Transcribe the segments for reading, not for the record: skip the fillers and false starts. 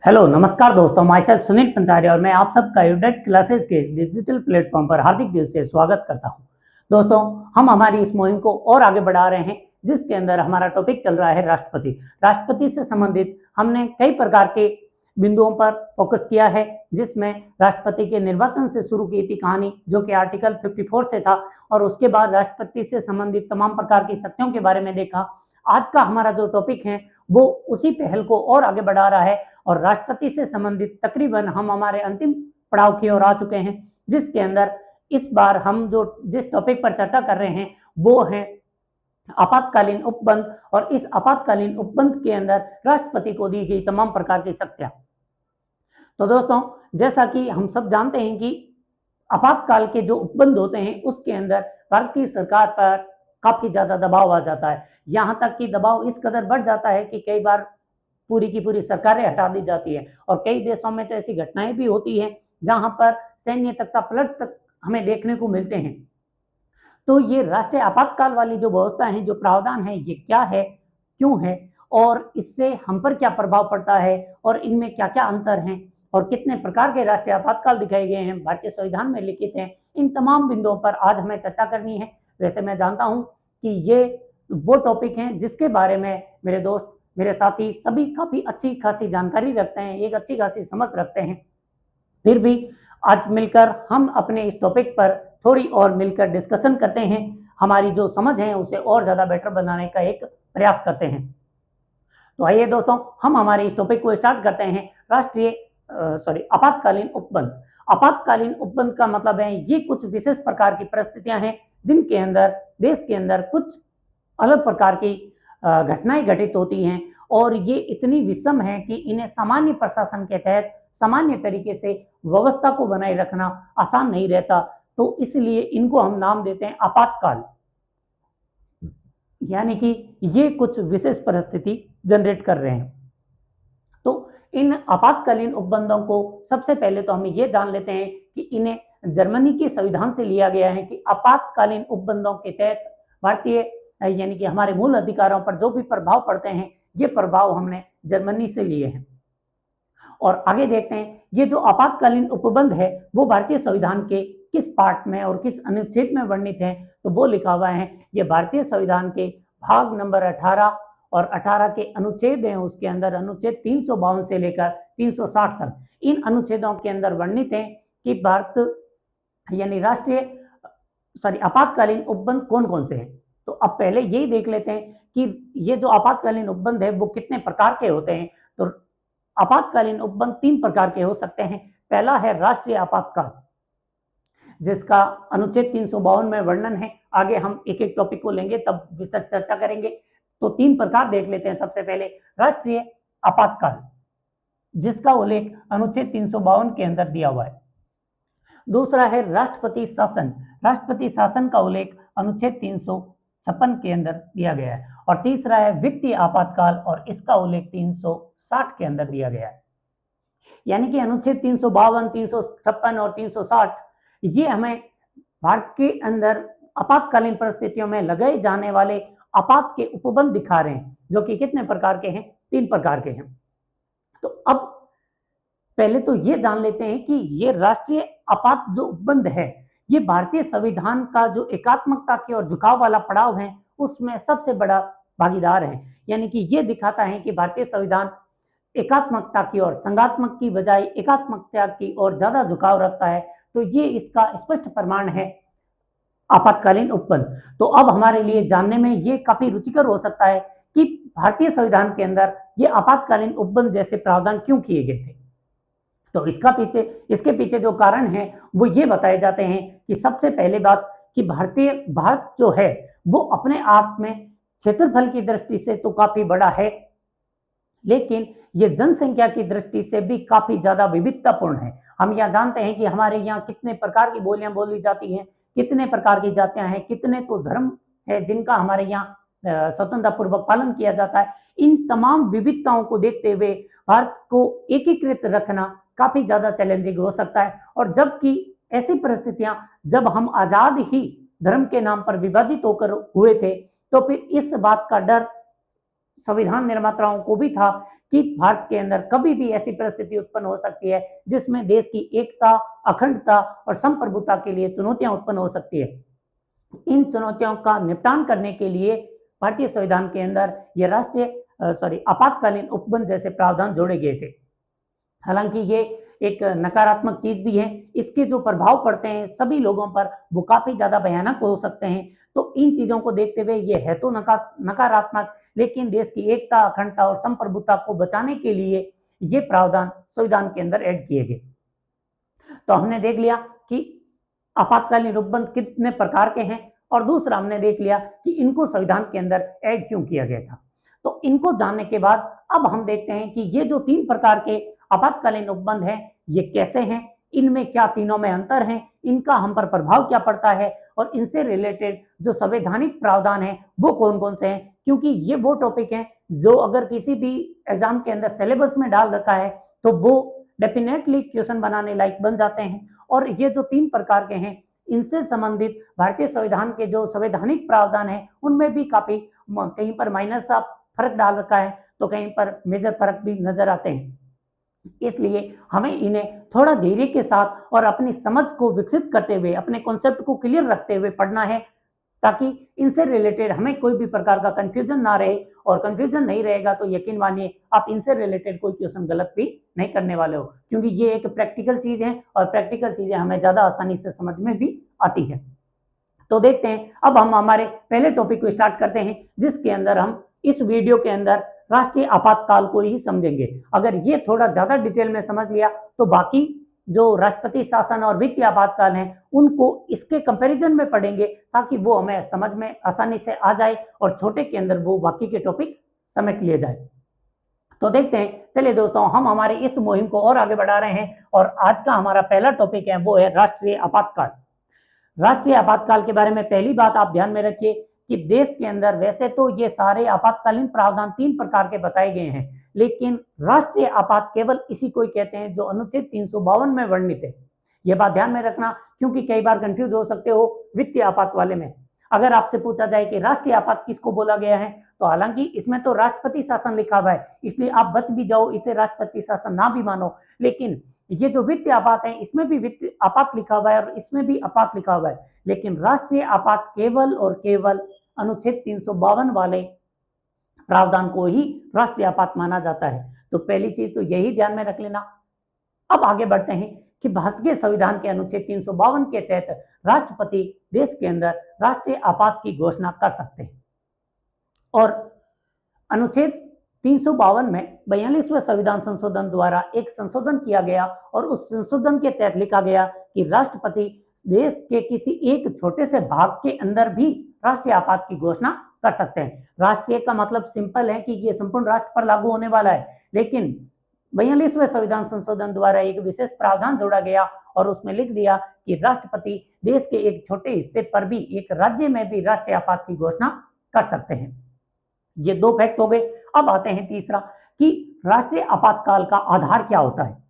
Hello नमस्कार दोस्तों, my self Sunil Panchari और मैं आप सबका यूडेट क्लासेस के डिजिटल प्लेटफॉर्म पर हार्दिक दिल से स्वागत करता हूं। दोस्तों, हम हमारी इस मुहिम को और आगे बढ़ा रहे हैं जिसके अंदर हमारा टॉपिक चल रहा है राष्ट्रपति। राष्ट्रपति से संबंधित हमने कई प्रकार के बिंदुओं पर फोकस किया है, जिसमें राष्ट्रपति के निर्वाचन से शुरू की थी कहानी, जो कि आर्टिकल 54 से था, और उसके बाद राष्ट्रपति से संबंधित तमाम प्रकार की शक्तियों के बारे में देखा। आज का हमारा जो टॉपिक है वो उसी पहल को और आगे बढ़ा रहा है और राष्ट्रपति से संबंधित तकरीबन हम हमारे अंतिम पड़ाव की ओर आ चुके हैं, जिसके अंदर इस बार हम जिस टॉपिक पर चर्चा कर रहे हैं वो है आपातकालीन उपबंध। और इस आपातकालीन उपबंध के अंदर राष्ट्रपति को दी गई तमाम प्रकार की शक्तियां। तो दोस्तों, जैसा कि हम सब जानते हैं कि आपातकाल के जो उपबंध होते हैं उसके अंदर भारत की सरकार पर काफी ज्यादा दबाव आ जाता है। यहाँ तक कि दबाव इस कदर बढ़ जाता है कि कई बार पूरी की पूरी सरकारें हटा दी जाती है, और कई देशों में तो ऐसी घटनाएं भी होती हैं जहां पर सैन्य तख्तापलट तक हमें देखने को मिलते हैं। तो ये राष्ट्रीय आपातकाल वाली जो व्यवस्था है, जो प्रावधान है, ये क्या है, क्यों है, और इससे हम पर क्या प्रभाव पड़ता है, और इनमें क्या क्या अंतर हैं, और कितने प्रकार के राष्ट्रीय आपातकाल दिखाए गए हैं, भारतीय संविधान में लिखित हैं, इन तमाम बिंदुओं पर आज हमें चर्चा करनी है। वैसे मैं जानता हूं कि ये वो टॉपिक हैं जिसके बारे में मेरे दोस्त, मेरे साथी सभी काफी अच्छी खासी जानकारी रखते हैं, एक अच्छी खासी समझ रखते हैं। फिर भी आज मिलकर हम अपने इस टॉपिक पर थोड़ी और मिलकर डिस्कशन करते हैं, हमारी जो समझ है उसे और ज्यादा बेटर बनाने का एक प्रयास करते हैं। तो आइए दोस्तों, हम हमारे इस टॉपिक को स्टार्ट करते हैं। आपातकालीन उपबंध। आपातकालीन उपबंध का मतलब है ये कुछ विशेष प्रकार की परिस्थितियां हैं जिनके अंदर देश के अंदर कुछ अलग प्रकार की घटनाएं घटित होती हैं, और ये इतनी विषम है कि इन्हें सामान्य प्रशासन के तहत सामान्य तरीके से व्यवस्था को बनाए रखना आसान नहीं रहता। तो इसलिए इनको हम नाम देते हैं आपातकाल, यानी कि ये कुछ विशेष परिस्थिति जनरेट कर रहे हैं। तो इन आपातकालीन उपबंधों को सबसे पहले तो हम ये जान लेते हैं कि इन्हें जर्मनी के संविधान से लिया गया है कि आपातकालीन उपबंधों के तहत भारतीय यानी कि हमारे मूल अधिकारों पर जो भी प्रभाव पड़ते हैं, ये प्रभाव हमने जर्मनी से लिए हैं। और आगे देखते हैं, ये जो आपातकालीन उपबंध है वो भारतीय संविधान के किस पार्ट में और किस अनुच्छेद में वर्णित है, तो वो लिखा हुआ है, ये भारतीय संविधान के भाग नंबर 18 और 18 के अनुच्छेद हैं, उसके अंदर अनुच्छेद 352 से लेकर 360 तक इन अनुच्छेदों के अंदर वर्णित है कि भारत यानी आपातकालीन उपबंध कौन कौन से हैं। तो अब पहले यही देख लेते हैं कि ये जो आपातकालीन उपबंध है वो कितने प्रकार के होते हैं। तो आपातकालीन उपबंध 3 प्रकार के हो सकते हैं। पहला है राष्ट्रीय आपातकाल, जिसका अनुच्छेद 352 में वर्णन है। आगे हम एक एक टॉपिक को लेंगे तब विस्तृत चर्चा करेंगे। तो 3 प्रकार देख लेते हैं। सबसे पहले राष्ट्रीय आपातकाल, जिसका उल्लेख अनुच्छेद 352 के अंदर दिया हुआ है। दूसरा है राष्ट्रपति शासन। राष्ट्रपति शासन का उल्लेख अनुच्छेद 356 के अंदर दिया गया है। और तीसरा है वित्तीय आपातकाल, और इसका उल्लेख 360 के अंदर दिया गया है। यानी कि अनुच्छेद 352, 356 और 360 ये हमें भारत के अंदर आपातकालीन परिस्थितियों में लगाए जाने वाले आपात के उपबंध दिखा रहे हैं, जो कि कितने प्रकार के हैं, 3 प्रकार के हैं। तो अब पहले तो ये जान लेते हैं कि ये राष्ट्रीय आपात जो उपबंध है, ये भारतीय संविधान का जो एकात्मकता की और झुकाव वाला पड़ाव है उसमें सबसे बड़ा भागीदार है। यानी कि ये दिखाता है कि भारतीय संविधान एकात्मकता की और संघात्मक की बजाय एकात्मकता की और ज्यादा झुकाव रखता है। तो ये इसका स्पष्ट प्रमाण है आपातकालीन उपबंध। तो अब हमारे लिए जानने में ये काफी रुचिकर हो सकता है कि भारतीय संविधान के अंदर ये आपातकालीन उपबंध जैसे प्रावधान क्यों किए गए थे। तो इसके पीछे जो कारण है वो ये बताए जाते हैं कि सबसे पहले बात कि भारत जो है वो अपने आप में क्षेत्रफल की दृष्टि से तो काफी बड़ा है, लेकिन ये जनसंख्या की दृष्टि से भी काफी ज्यादा विविधतापूर्ण है। हम यहाँ जानते हैं कि हमारे यहाँ कितने प्रकार की बोलियां बोली जाती हैं, कितने प्रकार की जातियां हैं, कितने तो धर्म है जिनका हमारे यहाँ स्वतंत्रता पूर्वक पालन किया जाता है। इन तमाम विविधताओं को देखते हुए भारत को एकीकृत रखना काफी ज्यादा चैलेंजिंग हो सकता है। और जबकि ऐसी परिस्थितियां जब हम आजाद ही धर्म के नाम पर विभाजित होकर हुए थे, तो फिर इस बात का डर संविधान निर्माताओं को भी था कि भारत के अंदर कभी भी ऐसी परिस्थिति उत्पन्न हो सकती है जिसमें देश की एकता, अखंडता और संप्रभुता के लिए चुनौतियां उत्पन्न हो सकती है। इन चुनौतियों का निपटान करने के लिए भारतीय संविधान के अंदर ये आपातकालीन उपबंध जैसे प्रावधान जोड़े गए थे। हालांकि ये एक नकारात्मक चीज भी है, इसके जो प्रभाव पड़ते हैं सभी लोगों पर वो काफी ज्यादा भयानक हो सकते हैं। तो इन चीजों को देखते हुए ये है तो नकारात्मक, लेकिन देश की एकता, अखंडता और संप्रभुता को बचाने के लिए ये प्रावधान संविधान के अंदर ऐड किए गए। तो हमने देख लिया कि आपातकालीन उपबंध कितने प्रकार के हैं, और दूसरा हमने देख लिया कि इनको संविधान के अंदर ऐड क्यों किया गया था। तो इनको जानने के बाद अब हम देखते हैं कि ये जो 3 प्रकार के आपातकालीन उपबंध हैं ये कैसे हैं, इनमें क्या तीनों में अंतर है, इनका हम पर प्रभाव क्या पड़ता है, और इनसे रिलेटेड जो संवैधानिक प्रावधान है वो कौन कौन से हैं। क्योंकि ये वो टॉपिक हैं जो अगर किसी भी एग्जाम के अंदर सिलेबस में डाल रखा है तो वो डेफिनेटली क्वेश्चन बनाने लायक बन जाते हैं। और ये जो 3 प्रकार के हैं इनसे संबंधित भारतीय संविधान के जो संवैधानिक प्रावधान है उनमें भी काफी कहीं पर माइनर सा फर्क डाल रखा है, तो कहीं पर मेजर फर्क भी नजर आते हैं। इसलिए हमें इन्हें थोड़ा धैर्य के साथ और अपनी समझ को विकसित करते हुए, अपने कॉन्सेप्ट को क्लियर रखते हुए पढ़ना है, ताकि इनसे रिलेटेड हमें कोई भी प्रकार का कंफ्यूजन ना रहे। और कंफ्यूजन नहीं रहेगा तो यकीन मानिए आप इनसे रिलेटेड कोई क्वेश्चन गलत भी नहीं करने वाले हो, क्योंकि ये एक प्रैक्टिकल चीज है और प्रैक्टिकल चीजें हमें ज्यादा आसानी से समझ में भी आती है। तो देखते हैं, अब हम हमारे पहले टॉपिक को स्टार्ट करते हैं, जिसके अंदर हम इस वीडियो के अंदर राष्ट्रीय आपातकाल को ही समझेंगे। अगर ये थोड़ा ज्यादा डिटेल में समझ लिया तो बाकी जो राष्ट्रपति शासन और वित्तीय आपातकाल हैं उनको इसके कंपैरिजन में पढ़ेंगे, ताकि वो हमें समझ में आसानी से आ जाए और छोटे के अंदर वो बाकी के टॉपिक समेट लिए जाए। तो देखते हैं, चलिए दोस्तों, हम हमारे इस मुहिम को और आगे बढ़ा रहे हैं और आज का हमारा पहला टॉपिक है वो है राष्ट्रीय आपातकाल। राष्ट्रीय आपातकाल के बारे में पहली बात आप ध्यान में रखिए कि देश के अंदर वैसे तो ये सारे आपातकालीन प्रावधान 3 प्रकार के बताए गए हैं, लेकिन राष्ट्रीय आपात केवल इसी को ही कहते हैं जो अनुच्छेद 352 में वर्णित है। ये बात ध्यान में रखना, क्योंकि कई बार कंफ्यूज हो सकते हो वित्तीय आपात वाले में। अगर आपसे पूछा जाए कि राष्ट्रीय आपात किसको बोला गया है, तो हालांकि इसमें तो राष्ट्रपति शासन लिखा हुआ है, इसलिए आप बच भी जाओ, इसे राष्ट्रपति शासन ना भी मानो, लेकिन ये जो वित्तीय आपात है इसमें भी वित्तीय आपात लिखा हुआ है और इसमें भी आपात लिखा हुआ है, लेकिन राष्ट्रीय आपात केवल और केवल अनुच्छेद 352 वाले प्रावधान को ही राष्ट्रीय आपात माना जाता है। तो पहली चीज तो यही ध्यान में रख लेना। अब आगे बढ़ते हैं कि भारत के संविधान के अनुच्छेद 352 के तहत राष्ट्रपति देश के अंदर राष्ट्रीय आपात की घोषणा कर सकते हैं। और अनुच्छेद 352 में 42वें संविधान संशोधन द्वारा एक संशोधन किया गया और उस संशोधन के तहत लिखा गया कि राष्ट्रपति देश के किसी एक छोटे से भाग के अंदर भी राष्ट्रीय आपात की घोषणा कर सकते हैं। राष्ट्रीय का मतलब सिंपल है कि ये संपूर्ण राष्ट्र पर लागू होने वाला है, लेकिन 42वें संविधान संशोधन द्वारा एक विशेष प्रावधान जोड़ा गया और उसमें लिख दिया कि राष्ट्रपति देश के एक छोटे हिस्से पर भी, एक राज्य में भी राष्ट्रीय आपात की घोषणा कर सकते हैं। ये 2 फैक्ट हो गए। अब आते हैं तीसरा कि राष्ट्रीय आपातकाल का आधार क्या होता है।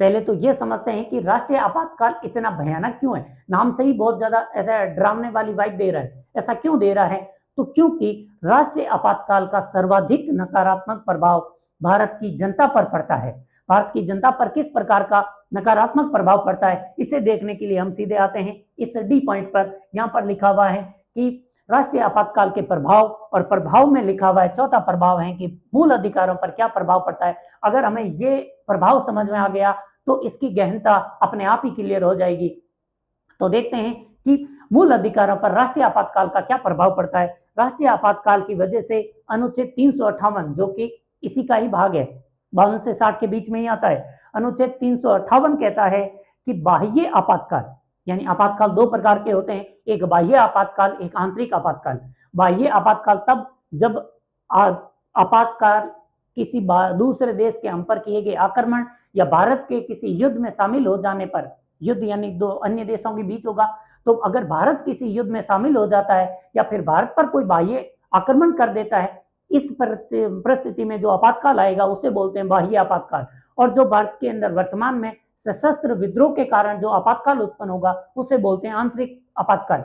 पहले तो ये समझते हैं कि राष्ट्रीय आपातकाल इतना भयानक क्यों है। नाम से ही बहुत ज्यादा ऐसा डरावने वाली वाइब दे रहा है। ऐसा क्यों दे रहा है? तो क्योंकि राष्ट्रीय आपातकाल का सर्वाधिक नकारात्मक प्रभाव भारत की जनता पर पड़ता है। भारत की जनता पर किस प्रकार का नकारात्मक प्रभाव पड़ता है, इसे देखने के लिए हम सीधे आते हैं इस डी पॉइंट पर। यहाँ पर लिखा हुआ है कि राष्ट्रीय आपातकाल के प्रभाव, और प्रभाव में लिखा हुआ है चौथा प्रभाव है कि मूल अधिकारों पर क्या प्रभाव पड़ता है। अगर हमें ये प्रभाव समझ में आ गया तो इसकी गहनता अपने आप ही क्लियर हो जाएगी। तो देखते हैं कि मूल अधिकारों पर राष्ट्रीय आपातकाल का क्या प्रभाव पड़ता है। राष्ट्रीय आपातकाल की वजह से अनुच्छेद 358, जो कि इसी का ही भाग है, 52 से 60 के बीच में ही आता है, अनुच्छेद 358 कहता है कि बाह्य आपातकाल, यानी आपातकाल 2 प्रकार के होते हैं, एक बाह्य आपातकाल, एक आंतरिक आपातकाल। बाह्य आपातकाल तब जब आपातकाल किसी दूसरे देश के हम पर किए गए आक्रमण या भारत के किसी युद्ध में शामिल हो जाने पर, युद्ध यानी 2 अन्य देशों के बीच होगा, तो अगर भारत किसी युद्ध में शामिल हो जाता है या फिर भारत पर कोई बाह्य आक्रमण कर देता है, इस परिस्थिति में जो आपातकाल आएगा उसे बोलते हैं बाह्य आपातकाल। और जो भारत के अंदर वर्तमान में सशस्त्र विद्रोह के कारण जो आपातकाल उत्पन्न होगा उसे बोलते हैं आंतरिक आपातकाल।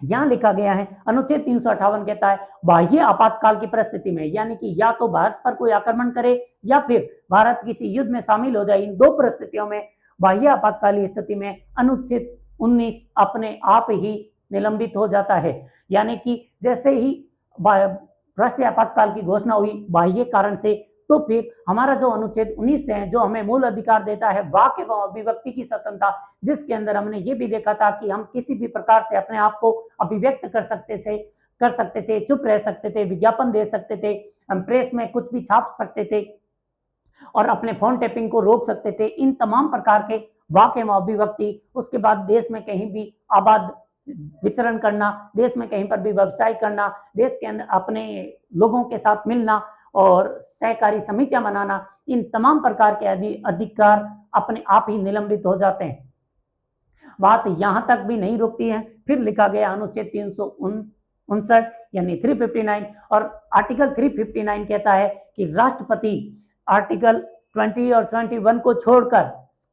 यहां लिखा गया है अनुच्छेद 358 कहता है बाह्य आपातकाल की परिस्थिति में, यानी कि या तो भारत पर कोई आक्रमण करे या फिर भारत किसी युद्ध में शामिल हो जाए, इन दो परिस्थितियों में बाह्य आपातकालीन स्थिति में अनुच्छेद 19 अपने आप ही निलंबित हो जाता है। यानी कि जैसे ही राष्ट्रीय आपातकाल की घोषणा हुई बाह्य कारण से, तो फिर हमारा जो अनुच्छेद 19 है जो हमें मूल अधिकार देता है वाक एवं अभिव्यक्ति की स्वतंत्रता, जिसके अंदर हमने ये भी देखा था कि हम किसी भी प्रकार से अपने आप को अभिव्यक्त कर सकते थे, चुप रह सकते थे, विज्ञापन दे सकते थे, हम प्रेस में कुछ भी छाप सकते थे और अपने फोन टैपिंग को रोक सकते थे। इन तमाम प्रकार के वाक एवं अभिव्यक्ति, उसके बाद देश में कहीं भी आबाद विचरण करना, देश में कहीं पर भी व्यवसाय करना, देश के अंदर अपने लोगों के साथ मिलना और सहकारी समितियां बनाना, इन तमाम प्रकार के अधिकार अपने आप ही निलंबित हो जाते हैं। बात यहां तक भी नहीं रुकती है, फिर लिखा गया अनुच्छेद 359 यानी 359, और आर्टिकल 359 कहता है कि राष्ट्रपति आर्टिकल 20 और 21 को छोड़कर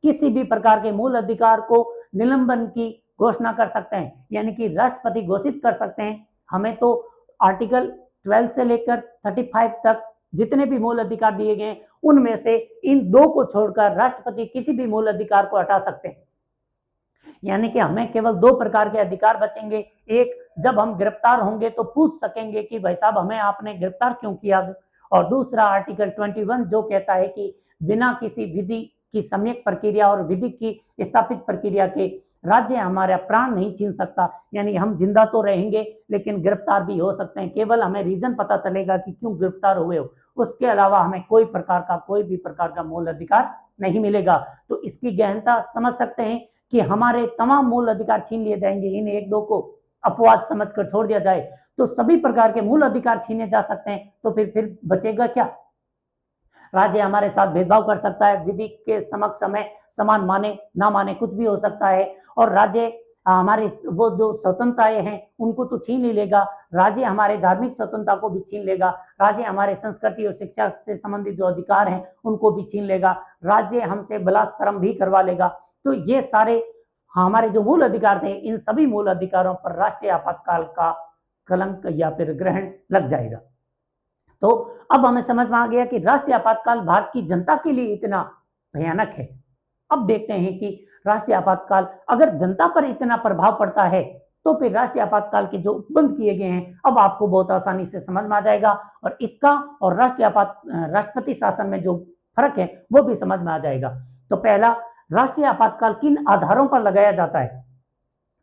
किसी भी प्रकार के मूल अधिकार को निलंबन की घोषणा कर सकते हैं, यानी कि राष्ट्रपति घोषित कर सकते हैं। हमें तो आर्टिकल 12 से लेकर 35 तक जितने भी मूल अधिकार दिए गए उनमें से इन दो को छोड़कर राष्ट्रपति किसी भी मूल अधिकार को हटा सकते हैं। यानी कि हमें केवल दो प्रकार के अधिकार बचेंगे। एक, जब हम गिरफ्तार होंगे तो पूछ सकेंगे कि भाई साहब हमें आपने गिरफ्तार क्यों किया, और दूसरा आर्टिकल 21 जो कहता है कि बिना किसी विधि की सम्यक प्रक्रिया और विधि की स्थापित प्रक्रिया के राज्य हमारा प्राण नहीं छीन सकता, यानी हम जिंदा तो रहेंगे लेकिन गिरफ्तार भी हो सकते हैं, केवल हमें रीजन पता चलेगा कि क्यों गिरफ्तार हुए हो, उसके अलावा हमें कोई भी प्रकार का मूल अधिकार नहीं मिलेगा। तो इसकी गहनता समझ सकते हैं कि हमारे तमाम मूल अधिकार छीन लिए जाएंगे, इन एक दो को अपवाद समझकर छोड़ दिया जाए तो सभी प्रकार के मूल अधिकार छीने जा सकते हैं। तो फिर बचेगा क्या? राज्य हमारे साथ भेदभाव कर सकता है, विधि के समक्ष हमें समान माने ना माने कुछ भी हो सकता है, और राज्य हमारे वो जो स्वतंत्रताएं हैं उनको तो छीन ही लेगा, राज्य हमारे धार्मिक स्वतंत्रता को भी छीन लेगा, राज्य हमारे संस्कृति और शिक्षा से संबंधित जो अधिकार हैं उनको भी छीन लेगा, राज्य हमसे बलात्सर्म भी करवा लेगा। तो ये सारे हमारे जो मूल अधिकार थे, इन सभी मूल अधिकारों पर राष्ट्रीय आपातकाल का कलंक या फिर ग्रहण लग जाएगा। तो अब हमें समझ में आ गया कि राष्ट्रीय आपातकाल भारत की जनता के लिए इतना भयानक है। अब देखते हैं कि राष्ट्रीय आपातकाल अगर जनता पर इतना प्रभाव पड़ता है तो फिर राष्ट्रीय आपातकाल के जो बंद किए गए हैं अब आपको बहुत आसानी से समझ में आ जाएगा, और इसका और राष्ट्रपति शासन में जो फर्क है वो भी समझ में आ जाएगा। तो पहला, राष्ट्रीय आपातकाल किन आधारों पर लगाया जाता है?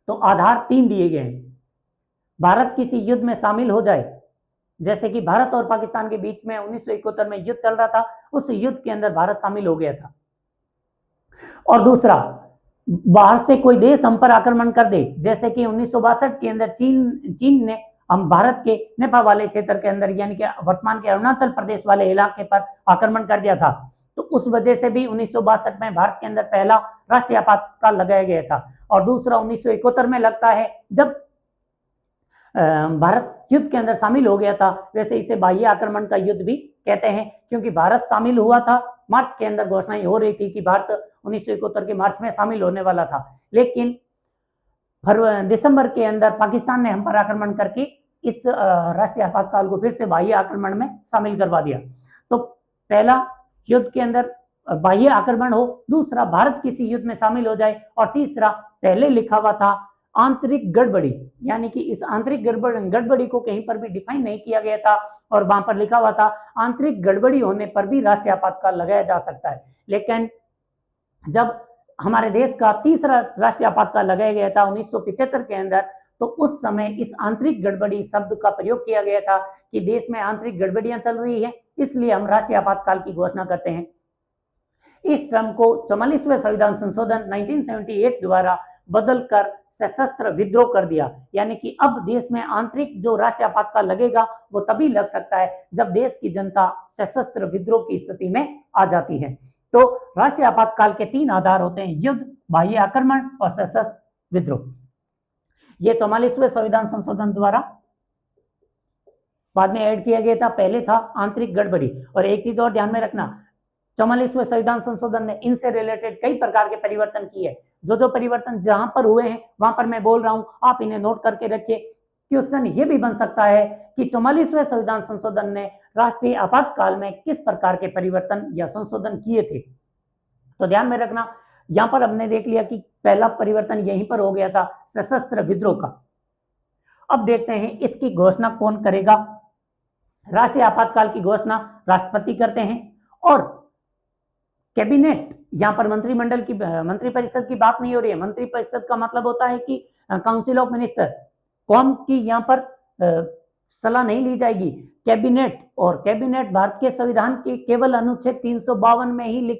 तो आधार 3 दिए गए हैं। भारत किसी युद्ध में शामिल हो जाए, जैसे कि भारत और पाकिस्तान के बीच में 1971 में युद्ध चल रहा था, उस युद्ध के अंदर भारत शामिल हो गया था। और दूसरा, बाहर से कोई देश हम पर आक्रमण कर दे, जैसे कि 1962 के अंदर चीन ने हम भारत के नेपाल वाले क्षेत्र के अंदर यानी कि वर्तमान के अरुणाचल प्रदेश वाले इलाके पर आक्रमण कर दिया था। तो उस वजह से भी 1962 में भारत के अंदर पहला राष्ट्रीय आपातकाल लगाया गया था। और दूसरा 1971 में लगता है जब भारत युद्ध के अंदर शामिल हो गया था, वैसे इसे बाह्य आक्रमण का युद्ध भी कहते हैं, क्योंकि भारत शामिल हुआ था, मार्च के अंदर घोषणा हो रही थी कि भारत 1971 के मार्च में शामिल होने वाला था, लेकिन दिसंबर के अंदर पाकिस्तान ने हम पर आक्रमण करके इस राष्ट्रीय आपातकाल को फिर से बाह्य आक्रमण में शामिल करवा दिया। तो पहला, युद्ध के अंदर बाह्य आक्रमण हो, दूसरा भारत किसी युद्ध में शामिल हो जाए, और तीसरा पहले लिखा हुआ था आंतरिक गड़बड़ी, यानी कि इस आंतरिक गड़बड़ी को कहीं पर भी डिफाइन नहीं किया गया था, और वहां पर लिखा हुआ था आंतरिक गड़बड़ी होने पर भी राष्ट्रीय आपातकाल लगाया जा सकता है। लेकिन जब हमारे देश का तीसरा राष्ट्रीय आपातकाल लगाया गया था 1975 के अंदर, तो उस समय इस आंतरिक गड़बड़ी शब्द का प्रयोग किया गया था कि देश में आंतरिक गड़बड़ियां चल रही है, इसलिए हम राष्ट्रीय आपातकाल की घोषणा करते हैं। इस टर्म को 44वें संविधान संशोधन 1978 द्वारा बदलकर सशस्त्र विद्रोह कर दिया, यानी कि अब देश में आंतरिक जो राष्ट्रीय आपातकाल लगेगा वो तभी लग सकता है जब देश की जनता सशस्त्र विद्रोह की स्थिति में आ जाती है। तो राष्ट्रीय आपातकाल के 3 आधार होते हैं, युद्ध, बाह्य आक्रमण और सशस्त्र विद्रोह। ये 44वें संविधान संशोधन द्वारा बाद में ऐड किया गया था, पहले था आंतरिक गड़बड़ी। और एक चीज और ध्यान में रखना, 44वें संविधान संशोधन ने इनसे रिलेटेड कई प्रकार के परिवर्तन किए। जो परिवर्तन जहां पर हुए हैं वहां पर मैं बोल रहा हूं, आप इन्हें नोट करके रखिए। क्वेश्चन ये भी बन सकता है कि 44वें संविधान संशोधन ने राष्ट्रीय आपातकाल में किस प्रकार के परिवर्तन या संशोधन किए थे। तो ध्यान में रखना, यहां पर हमने देख लिया कि पहला परिवर्तन यहीं पर हो गया था, सशस्त्र विद्रोह का। अब देखते हैं इसकी घोषणा कौन करेगा। राष्ट्रीय आपातकाल की घोषणा राष्ट्रपति करते हैं और कैबिनेट, यहां पर मंत्रिमंडल की, मंत्रिपरिषद की बात नहीं हो रही है। मंत्रिपरिषद का मतलब होता है कि काउंसिल ऑफ मिनिस्टर, कौन की यहां पर सलाह नहीं ली जाएगी, कैबिनेट। और कैबिनेट भारत के संविधान के केवल अनुच्छेद 352 में ही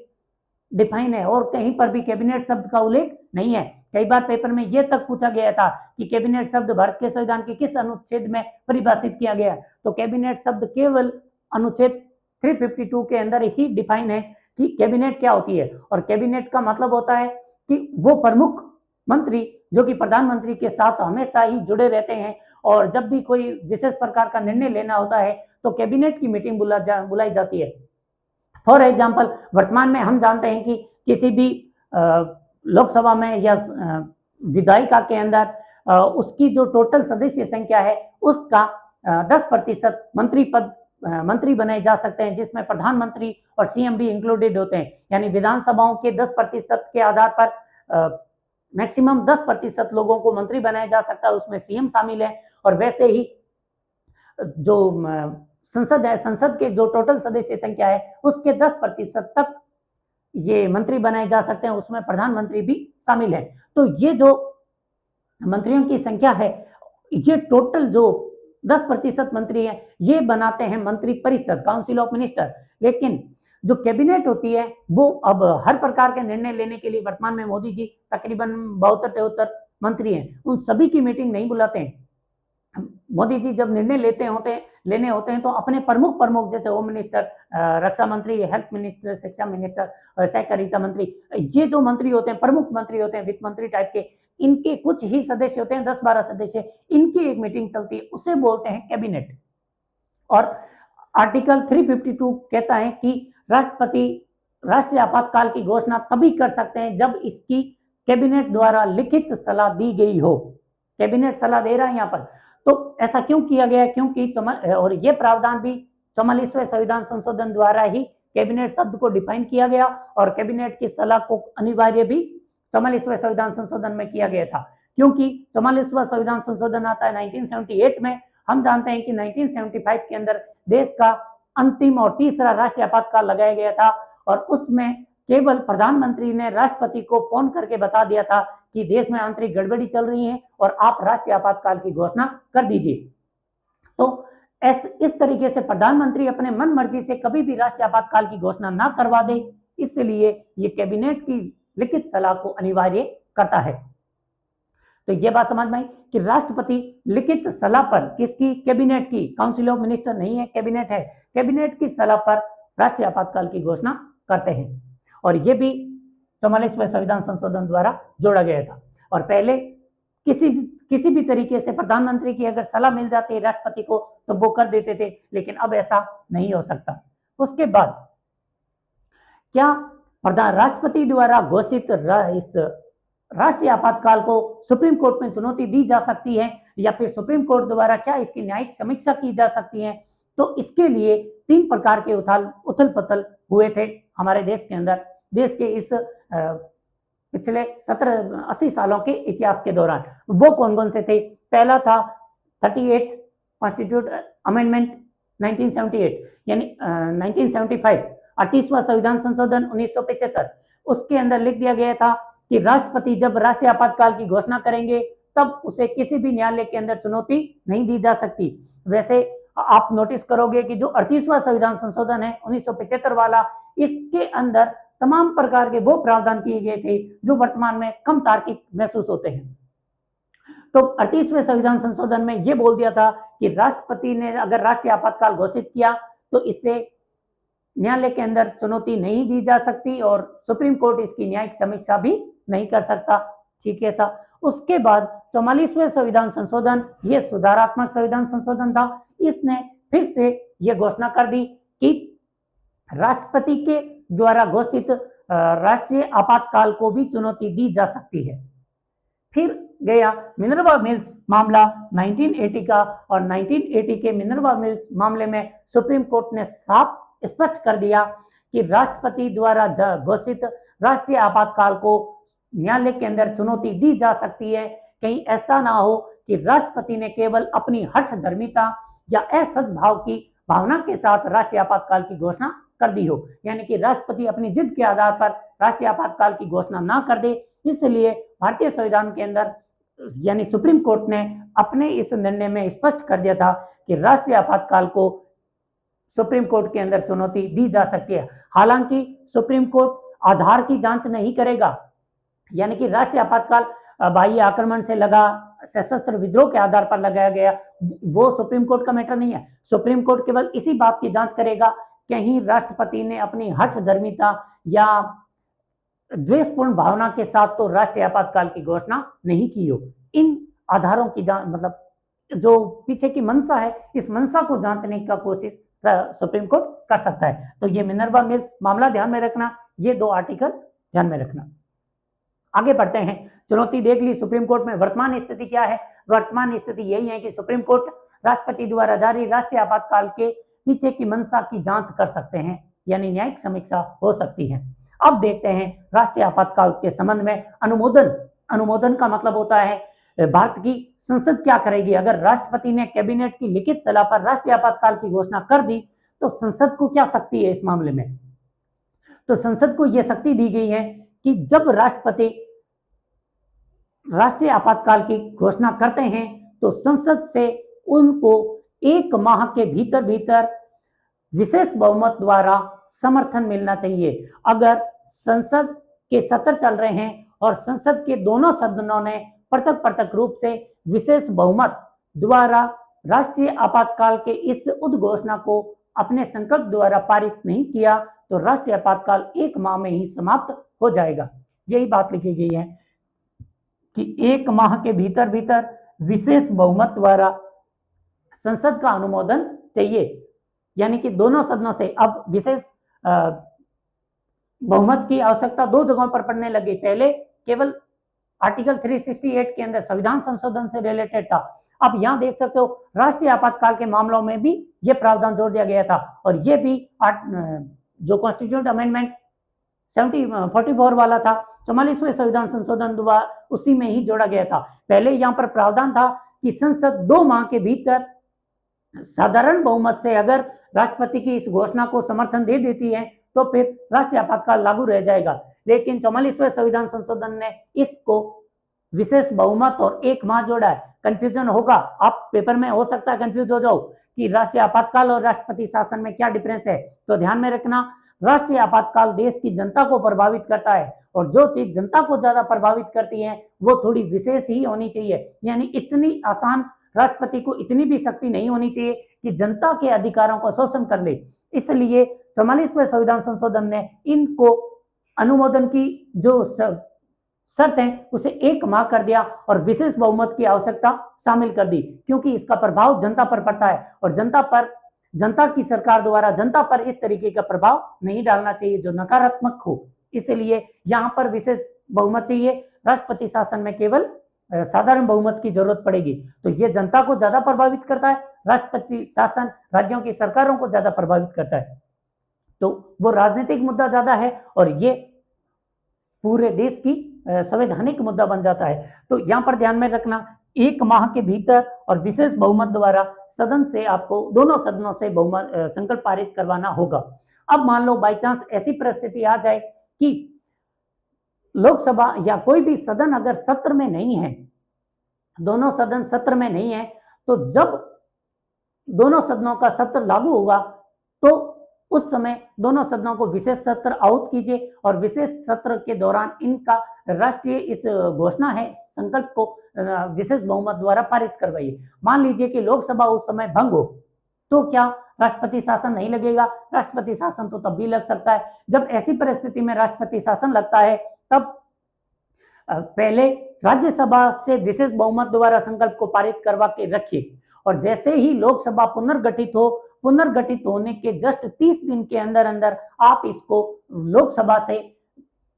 डिफाइन है और कहीं पर भी कैबिनेट शब्द का उल्लेख नहीं है। कई बार पेपर में यह तक पूछा गया था कि कैबिनेट शब्द भारत के संविधान के किस अनुच्छेद में परिभाषित किया गया है, तो कैबिनेट शब्द केवल अनुच्छेद 352 के अंदर ही डिफाइन है कि कैबिनेट क्या होती है। और कैबिनेट का मतलब होता है कि वो प्रमुख मंत्री जो कि प्रधानमंत्री के साथ हमेशा ही जुड़े रहते हैं और जब भी कोई विशेष प्रकार का निर्णय लेना होता है तो कैबिनेट की मीटिंग बुलाई जाती है। फॉर एग्जाम्पल, वर्तमान में हम जानते हैं कि किसी भी लोकसभा में या विधायिका के अंदर उसकी जो टोटल सदस्य संख्या है उसका 10% मंत्री बनाए जा सकते हैं, जिसमें प्रधानमंत्री और सीएम भी इंक्लूडेड होते हैं। यानी विधानसभाओं के 10% के आधार पर मैक्सिमम 10% लोगों को मंत्री बनाया जा सकता है, उसमें सीएम शामिल है। और वैसे ही जो संसद है, संसद के जो टोटल सदस्य संख्या है उसके 10% तक ये मंत्री बनाए जा सकते हैं, उसमें प्रधानमंत्री भी शामिल है। तो ये जो मंत्रियों की संख्या है, ये टोटल जो 10% मंत्री हैं ये बनाते हैं मंत्री परिषद, काउंसिल ऑफ मिनिस्टर। लेकिन जो कैबिनेट होती है वो अब हर प्रकार के निर्णय लेने के लिए, वर्तमान में मोदी जी तकरीबन 72-73 मंत्री हैं, उन सभी की मीटिंग नहीं बुलाते हैं। मोदी जी जब निर्णय लेने होते हैं तो अपने प्रमुख जैसे होम मिनिस्टर, रक्षा मंत्री, हेल्थ मिनिस्टर, शिक्षा मिनिस्टर, सहकारिता मंत्री, ये जो मंत्री होते हैं, प्रमुख मंत्री होते हैं, वित्त मंत्री टाइप के, इनके कुछ ही सदस्य होते हैं, 10-12 सदस्य, इनकी एक मीटिंग चलती है, उसे बोलते हैं कैबिनेट। और आर्टिकल 352 कहता है कि राष्ट्रपति राष्ट्रीय आपातकाल की घोषणा तभी कर सकते हैं जब इसकी कैबिनेट द्वारा लिखित सलाह दी गई हो। कैबिनेट सलाह दे रहा है यहाँ पर, तो ऐसा क्यों किया गया? क्योंकि और ये प्रावधान भी 44वें संविधान संशोधन द्वारा ही कैबिनेट शब्द को डिफाइन किया गया और कैबिनेट की सलाह को अनिवार्य भी 44वें संविधान संशोधन में किया गया था। क्योंकि 44वां संविधान संशोधन आता है 1978 में। हम जानते हैं कि 1975 के अंदर देश का अंतिम और तीसरा राष्ट्रीय आपातकाल लगाया गया था और उसमें केवल प्रधानमंत्री ने राष्ट्रपति को फोन करके बता दिया था कि देश में आंतरिक गड़बड़ी चल रही है और आप राष्ट्रीय आपातकाल की घोषणा कर दीजिए। तो इस तरीके से प्रधानमंत्री अपने मन मर्जी से कभी भी राष्ट्रीय आपातकाल की घोषणा ना करवा दे, इसलिए ये कैबिनेट की लिखित सलाह को अनिवार्य करता है। तो ये बात समझ में आई कि राष्ट्रपति लिखित सलाह पर, किसकी? कैबिनेट की, काउंसिल ऑफ मिनिस्टर नहीं है, कैबिनेट है, कैबिनेट की सलाह पर राष्ट्रीय आपातकाल की घोषणा करते हैं। और ये भी 44वें संविधान संशोधन द्वारा जोड़ा गया था। और पहले किसी भी तरीके से प्रधानमंत्री की अगर सलाह मिल जाती है राष्ट्रपति को तो वो कर देते थे, लेकिन अब ऐसा नहीं हो सकता। उसके बाद क्या राष्ट्रपति द्वारा घोषित इस राष्ट्रीय आपातकाल को सुप्रीम कोर्ट में चुनौती दी जा सकती है या फिर सुप्रीम कोर्ट द्वारा क्या इसकी न्यायिक समीक्षा की जा सकती है? तो इसके लिए 3 प्रकार के उथल पुथल हुए थे हमारे देश के अंदर, देश के इस पिछले 70-80 सालों के इतिहास के दौरान। वो कौन कौन से थे? पहला था 38 कॉन्स्टिट्यूट अमेंडमेंट 1978, यानी 1975, 38वां संविधान संशोधन 1975। उसके अंदर लिख दिया गया था कि राष्ट्रपति जब राष्ट्रीय आपातकाल की घोषणा करेंगे तब उसे किसी भी न्यायालय के अंदर चुनौती नहीं दी जा सकती। वैसे आप नोटिस करोगे कि जो 38वां संविधान संशोधन है 1975 वाला, इसके अंदर तमाम प्रकार के वो प्रावधान किए गए थे जो वर्तमान में कम तार्किक महसूस होते हैं। तो 38वें संविधान संशोधन में ये बोल दिया था कि राष्ट्रपति ने अगर राष्ट्रीय आपातकाल घोषित किया तो इससे न्यायालय के अंदर चुनौती नहीं दी जा सकती और सुप्रीम कोर्ट इसकी न्यायिक समीक्षा भी नहीं कर सकता। ठीक है सा। उसके बाद 44वें संविधान संशोधन, ये सुधारात्मक संविधान संशोधन था। इसने फिर से ये घोषणा कर दी कि राष्ट्रपति के द्वारा घोषित राष्ट्रीय आपातकाल को भी चुनौती दी जा सकती है। फिर गया मिनर्वा मिल्स मामला 1980 का, और 1980 के मिनर्वा मिल्स मामले में सुप्रीम कोर्ट ने साफ स्पष्ट कर दिया कि राष्ट्रपति द्वारा घोषित राष्ट्रीय आपातकाल को न्यायालय के अंदर चुनौती दी जा सकती है। कहीं ऐसा ना हो कि राष्ट्रपति ने केवल अपनी हठ धर्मिता या असद्भाव की भावना के साथ राष्ट्रीय आपातकाल की घोषणा कर दी हो, यानी कि राष्ट्रपति अपनी जिद के आधार पर राष्ट्रीय आपातकाल की घोषणा ना कर दे। इसलिए भारतीय संविधान के अंदर यानी सुप्रीम कोर्ट ने अपने इस निर्णय में स्पष्ट कर दिया था कि राष्ट्रीय आपातकाल को सुप्रीम कोर्ट के अंदर चुनौती दी जा सकती है। हालांकि सुप्रीम कोर्ट आधार की जांच नहीं करेगा, यानी कि राष्ट्रीय आपातकाल बाह्य आक्रमण से लगा सशस्त्र विद्रोह के आधार पर लगाया गया, वो सुप्रीम कोर्ट का मैटर नहीं है। सुप्रीम कोर्ट केवल इसी बात की जांच करेगा कहीं राष्ट्रपति ने अपनी हठ धर्मिता या द्वेषपूर्ण भावना के साथ तो राष्ट्रीय आपातकाल की घोषणा नहीं की हो। इन आधारों की जांच, मतलब जो पीछे की मंशा है, इस मंशा को जांचने का कोशिश सुप्रीम कोर्ट कर सकता है। तो ये मिनर्वा मिल्स मामला ध्यान में रखना, ये 2 आर्टिकल ध्यान में रखना। आगे बढ़ते हैं। चुनौती देख ली सुप्रीम कोर्ट में। वर्तमान स्थिति क्या है? वर्तमान स्थिति यही है कि सुप्रीम कोर्ट राष्ट्रपति द्वारा जारी राष्ट्रीय आपातकाल के पीछे की मंशा की जांच कर सकते हैं, यानी न्यायिक समीक्षा हो सकती है। अब देखते हैं राष्ट्रीय आपातकाल के संबंध में अनुमोदन। अनुमोदन का मतलब होता है भारत की संसद क्या करेगी। अगर राष्ट्रपति ने कैबिनेट की लिखित सलाह पर राष्ट्रीय आपातकाल की घोषणा कर दी तो संसद को क्या शक्ति है इस मामले में? तो संसद को यह शक्ति दी गई है कि जब राष्ट्रपति राष्ट्रीय आपातकाल की घोषणा करते हैं तो संसद से उनको 1 माह के भीतर भीतर विशेष बहुमत द्वारा समर्थन मिलना चाहिए। अगर संसद के सत्र चल रहे हैं और संसद के दोनों सदनों ने पृथक पृथक रूप से विशेष बहुमत द्वारा राष्ट्रीय आपातकाल के इस उद्घोषणा को अपने संकल्प द्वारा पारित नहीं किया तो राष्ट्रीय आपातकाल 1 माह में ही समाप्त हो जाएगा। यही बात लिखी गई है कि 1 माह के भीतर भीतर विशेष बहुमत द्वारा संसद का अनुमोदन चाहिए, यानी कि दोनों सदनों से अब विशेष बहुमत की आवश्यकता 2 जगहों पर पड़ने लगी। पहले केवल आर्टिकल 368 के अंदर संविधान संशोधन से रिलेटेड था। अब यहां देख सकते हो राष्ट्रीय आपातकाल के मामलों में भी यह प्रावधान जोड़ दिया गया था, और यह भी जो कॉन्स्टिट्यूशन अमेंडमेंट 44 वाला था, 44वें संविधान संशोधन द्वारा उसी में ही जोड़ा गया था। पहले यहाँ पर प्रावधान था कि संसद 2 माह के भीतर साधारण बहुमत से अगर राष्ट्रपति की इस घोषणा को समर्थन दे देती है तो फिर राष्ट्रीय आपातकाल लागू रह जाएगा। लेकिन 44वें संविधान संशोधन ने इसको विशेष बहुमत और 1 माह जोड़ा है। कंफ्यूजन होगा, आप पेपर में हो सकता है कंफ्यूज हो जाओ कि राष्ट्रीय आपातकाल और राष्ट्रपति शासन में क्या डिफरेंस है। तो ध्यान में रखना, राष्ट्रीय आपातकाल देश की जनता को प्रभावित करता है, और जो चीज जनता को ज्यादा प्रभावित करती है वो थोड़ी विशेष ही होनी चाहिए। यानी इतनी आसान राष्ट्रपति को इतनी भी शक्ति नहीं होनी चाहिए कि जनता के अधिकारों का शोषण कर ले। इसलिए 44वें संविधान संशोधन ने इनको अनुमोदन की जो शर्त है उसे 1 माह कर दिया और विशेष बहुमत की आवश्यकता शामिल कर दी, क्योंकि इसका प्रभाव जनता पर पड़ता है और जनता की सरकार द्वारा जनता पर इस तरीके का प्रभाव नहीं डालना चाहिए जो नकारात्मक हो। इसलिए यहाँ पर विशेष बहुमत चाहिए। राष्ट्रपति शासन में केवल साधारण बहुमत की जरूरत पड़ेगी। तो ये जनता को ज्यादा प्रभावित करता है, राष्ट्रपति शासन राज्यों की सरकारों को ज्यादा प्रभावित करता है। तो वो राजनीतिक मुद्दा ज्यादा है और ये पूरे देश की संवैधानिक मुद्दा बन जाता है। तो यहाँ पर ध्यान में रखना, 1 माह के भीतर और विशेष बहुमत द्वारा सदन से आपको दोनों सदनों से बहुमत संकल्प पारित करवाना होगा। अब मान लो बाई चांस ऐसी परिस्थिति आ जाए कि लोकसभा या कोई भी सदन अगर सत्र में नहीं है, दोनों सदन सत्र में नहीं है, तो जब दोनों सदनों का सत्र लागू होगा तो उस समय दोनों सदनों को विशेष सत्र आहूत कीजिए और विशेष सत्र के दौरान इनका राष्ट्रीय इस घोषणा है संकल्प को विशेष बहुमत द्वारा पारित करवाइए। मान लीजिए कि लोकसभा उस समय भंग हो तो क्या राष्ट्रपति शासन नहीं लगेगा? राष्ट्रपति शासन तो तब भी लग सकता है। जब ऐसी परिस्थिति में राष्ट्रपति शासन लगता है तब पहले राज्यसभा से विशेष बहुमत द्वारा संकल्प को पारित करवा के रखिए और जैसे ही लोकसभा पुनर्गठित होने के जस्ट 30 दिन के अंदर अंदर आप इसको लोकसभा से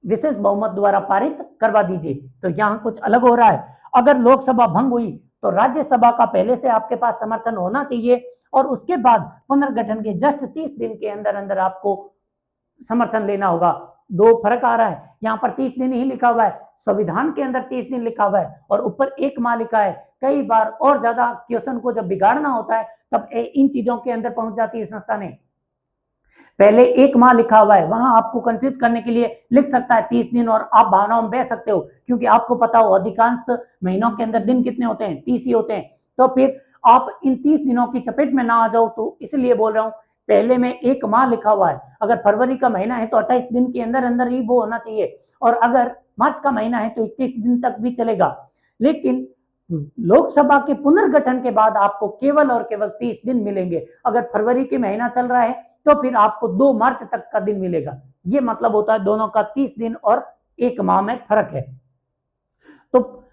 विशेष बहुमत द्वारा पारित करवा दीजिए। तो यहाँ कुछ अलग हो रहा है। अगर लोकसभा भंग हुई तो राज्यसभा का पहले से आपके पास समर्थन होना चाहिए और उसके बाद पुनर्गठन के जस्ट 30 दिन के अंदर अंदर आपको समर्थन लेना होगा। दो फर्क आ रहा है, यहाँ पर 30 दिन ही लिखा हुआ है, संविधान के अंदर 30 दिन लिखा हुआ है और ऊपर 1 माह लिखा है। कई बार और ज्यादा क्वेश्चन को जब बिगाड़ना होता है तब इन चीजों के अंदर पहुंच जाती है संस्था ने। पहले 1 माह लिखा हुआ है, वहां आपको कंफ्यूज करने के लिए लिख सकता है 30 दिन और आप भावनाओं में बह सकते हो, क्योंकि आपको पता हो अधिकांश महीनों के अंदर दिन कितने होते हैं, 30 ही होते हैं। तो फिर आप इन 30 दिनों की चपेट में ना आ जाओ, तो इसलिए बोल रहा हूं पहले में 1 माह लिखा हुआ है। अगर फरवरी का महीना है तो 28 दिन के अंदर अंदर ही वो होना चाहिए, और अगर मार्च का महीना है तो 21 दिन तक भी चलेगा। लेकिन लोकसभा के पुनर्गठन के बाद आपको केवल और केवल 30 दिन मिलेंगे। अगर फरवरी के महीना चल रहा है तो फिर आपको 2 मार्च तक का दिन मिलेगा। ये मतलब होता है दोनों का 30 दिन और 1 माह में फर्क है। तो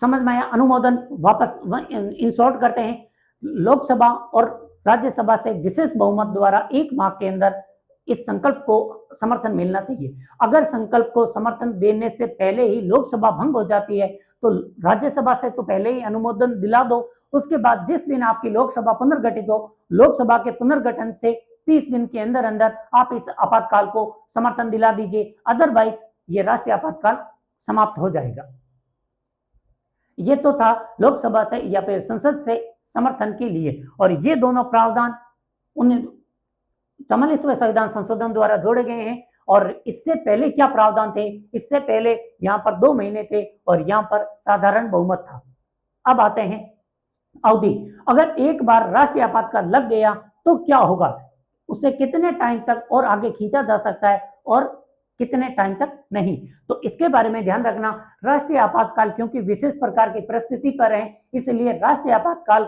समझ में आया। अनुमोदन वापस इन शॉर्ट करते हैं, लोकसभा और राज्यसभा से विशेष बहुमत द्वारा 1 माह के अंदर इस संकल्प को समर्थन मिलना चाहिए। अगर संकल्प को समर्थन देने से पहले ही लोकसभा भंग हो जाती है तो राज्यसभा से तो पहले ही अनुमोदन दिला दो। उसके बाद जिस दिन आपकी लोकसभा पुनर्गठित हो, लोकसभा के पुनर्गठन से 30 दिन के अंदर अंदर आप इस आपातकाल को समर्थन दिला दीजिए, अदरवाइज ये राष्ट्रीय आपातकाल समाप्त हो जाएगा। ये तो था लोकसभा से या फिर संसद से समर्थन के लिए, और ये दोनों प्रावधान 44वें संविधान संशोधन द्वारा जोड़े गए हैं। और इससे पहले क्या प्रावधान थे, इससे पहले यहाँ पर 2 महीने थे और यहाँ पर साधारण बहुमत था। अब आते हैं अवधि। अगर एक बार राष्ट्रीय आपातकाल लग गया तो क्या होगा, उसे कितने टाइम तक और आगे खींचा जा सकता है और कितने टाइम तक नहीं, तो इसके बारे में ध्यान रखना। राष्ट्रीय आपातकाल क्योंकि विशेष प्रकार की परिस्थिति पर है, इसलिए राष्ट्रीय आपातकाल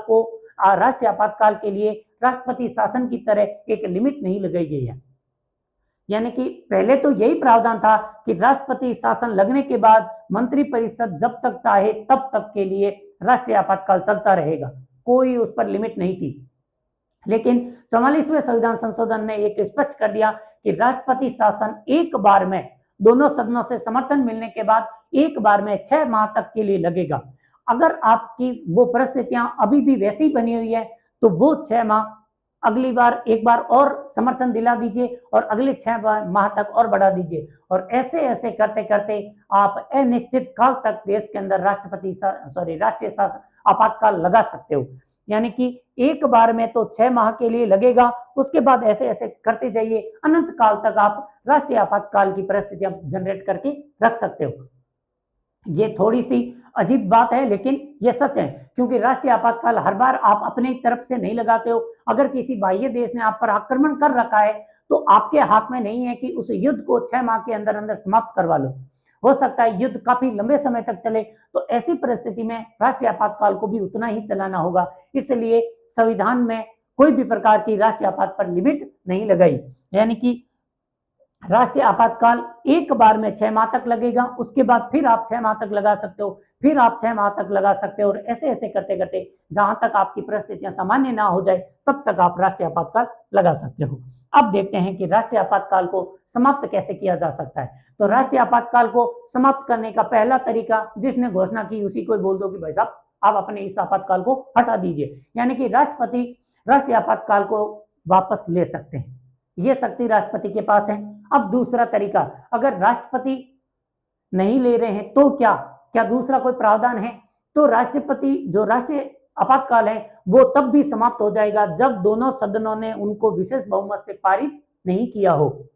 के लिए राष्ट्रपति शासन की तरह एक लिमिट नहीं लगाई गई है। यानी कि पहले तो यही प्रावधान था कि राष्ट्रपति शासन लगने के बाद मंत्रिपरिषद जब तक चाहे तब तक के लिए राष्ट्रीय आपातकाल चलता रहेगा, कोई उस पर लिमिट नहीं थी। लेकिन 44वें संविधान संशोधन ने एक स्पष्ट कर दिया कि राष्ट्रपति शासन एक बार में दोनों सदनों से समर्थन मिलने के बाद एक बार में 6 माह तक के लिए लगेगा। अगर आपकी वो परिस्थितियां अभी भी वैसी ही बनी हुई है तो वो 6 माह अगली बार एक बार और समर्थन दिला दीजिए और अगले 6 माह तक और बढ़ा दीजिए, और ऐसे ऐसे करते करते आप अनिश्चित काल तक देश के अंदर राष्ट्रीय आपातकाल लगा सकते हो। यानी कि एक बार में तो 6 माह के लिए लगेगा, उसके बाद ऐसे ऐसे करते जाइए, अनंत काल तक आप राष्ट्रीय आपातकाल की परिस्थितियां जनरेट करके रख सकते हो। ये थोड़ी सी अजीब बात है लेकिन ये सच है, क्योंकि राष्ट्रीय आपातकाल हर बार आप अपनी तरफ से नहीं लगाते हो। अगर किसी बाह्य देश ने आप पर आक्रमण कर रखा है तो आपके हाथ में नहीं है कि उस युद्ध को 6 माह के अंदर अंदर समाप्त करवा लो। हो सकता है युद्ध काफी लंबे समय तक चले, तो ऐसी परिस्थिति में राष्ट्रीय आपातकाल को भी उतना ही चलाना होगा। इसलिए संविधान में कोई भी प्रकार की राष्ट्रीय आपात पर लिमिट नहीं लगाई। यानी कि राष्ट्रीय आपातकाल एक बार में 6 माह तक लगेगा, उसके बाद फिर आप 6 माह तक लगा सकते हो, फिर आप 6 माह तक लगा सकते हो, और ऐसे ऐसे करते करते जहां तक आपकी परिस्थितियां सामान्य ना हो जाए तब तक आप राष्ट्रीय आपातकाल लगा सकते हो। अब देखते हैं कि राष्ट्रीय आपातकाल को समाप्त कैसे किया जा सकता है। तो राष्ट्रीय आपातकाल को समाप्त करने का पहला तरीका, जिसने घोषणा की उसी को बोल दो कि भाई साहब आप अपने इस आपातकाल को हटा दीजिए। यानी कि राष्ट्रपति राष्ट्रीय आपातकाल को वापस ले सकते हैं, ये शक्ति राष्ट्रपति के पास है। अब दूसरा तरीका, अगर राष्ट्रपति नहीं ले रहे हैं तो क्या दूसरा कोई प्रावधान है, तो राष्ट्रपति जो राष्ट्रीय आपातकाल है वो तब भी समाप्त हो जाएगा जब दोनों सदनों ने उनको विशेष बहुमत से पारित नहीं किया हो।